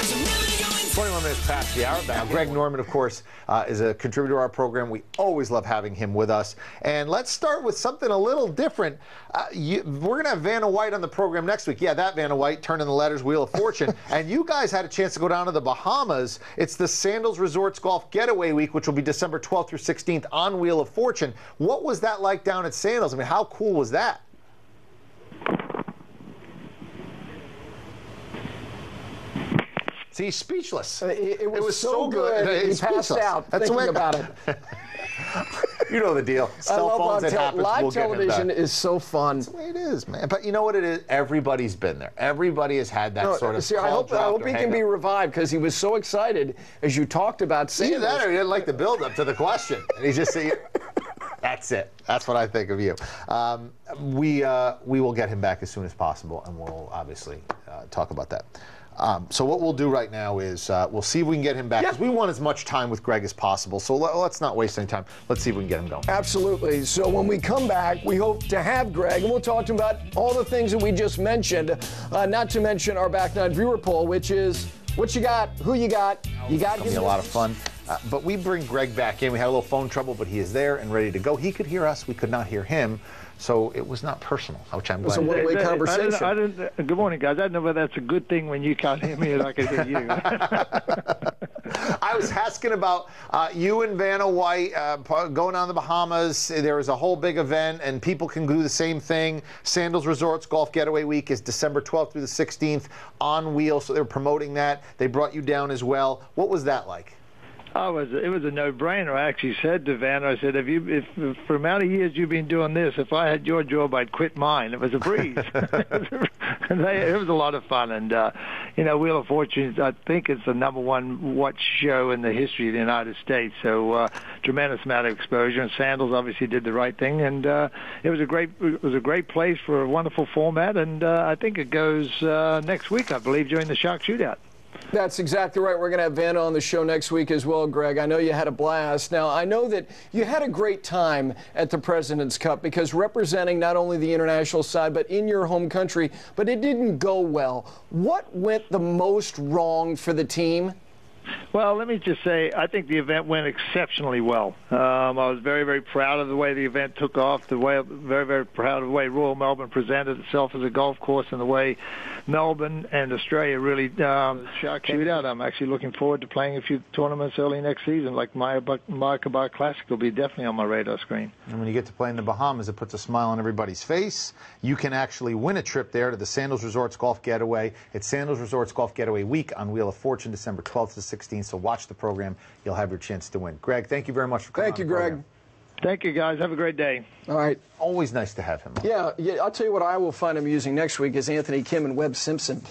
21 minutes past the hour. Now, Greg Norman, of course, is a contributor to our program. We always love having him with us. And let's start with something a little different. We're going to have Vanna White on the program next week. Yeah, that Vanna White, turning the letters, Wheel of Fortune. And you guys had a chance to go down to the Bahamas. It's the Sandals Resorts Golf Getaway Week, which will be December 12th through 16th on Wheel of Fortune. What was that like down at Sandals? I mean, how cool was that? See, he's speechless. It was so good. He passed out thinking about it. You know the deal. Cell phones, it happens. Live television is so fun. That's the way it is, man. But you know what it is? Everybody's been there. Everybody has had that sort of. See, I hope he can be revived because he was so excited as you talked about Sandals. Either that or he didn't like the build-up to the question. And he's just saying, that's it. That's what I think of you. We will get him back as soon as possible, and we'll obviously talk about that. So what we'll do right now is we'll see if we can get him back, because we want as much time with Greg as possible. So let's not waste any time. Let's see if we can get him going. Absolutely. So when we come back, we hope to have Greg, and we'll talk to him about all the things that we just mentioned, not to mention our Back Nine viewer poll, which is what you got, who you got. You got him. It's going to be a lot of fun. But we bring Greg back in. We had a little phone trouble, but he is there and ready to go. He could hear us. We could not hear him. So it was not personal, which I'm glad. It was a one-way conversation. Good morning, guys. I don't know whether that's a good thing when you can't hear me and I can hear you. I was asking about you and Vanna White going on the Bahamas. There was a whole big event, and people can do the same thing. Sandals Resorts Golf Getaway Week is December 12th through the 16th on Wheel, so they're promoting that. They brought you down as well. What was that like? Oh, it was a no-brainer. I actually said to Vanna, I said, if for the amount of years you've been doing this, if I had your job, I'd quit mine. It was a breeze. It was a lot of fun. And, Wheel of Fortune, I think it's the #1 watch show in the history of the United States. So tremendous amount of exposure. And Sandals obviously did the right thing. And it was a great place for a wonderful format. And I think it goes next week, I believe, during the Shark Shootout. That's exactly right. We're going to have Vanna on the show next week as well, Greg. I know you had a blast. Now, I know that you had a great time at the President's Cup because representing not only the international side, but in your home country, but it didn't go well. What went the most wrong for the team? Well, let me just say, I think the event went exceptionally well. I was very, very proud of the way the event took off, very, very proud of the way Royal Melbourne presented itself as a golf course, and the way Melbourne and Australia really Shark Shootout. I'm actually looking forward to playing a few tournaments early next season, like Myrkabah Classic will be definitely on my radar screen. And when you get to play in the Bahamas, it puts a smile on everybody's face. You can actually win a trip there to the Sandals Resorts Golf Getaway. It's Sandals Resorts Golf Getaway Week on Wheel of Fortune, December 12th to 16th. So watch the program. You'll have your chance to win. Greg, thank you very much for coming on. Thank you, Greg. Thank you, guys. Have a great day. All right. Always nice to have him on. Yeah, I'll tell you what I will find amusing next week is Anthony Kim and Webb Simpson play.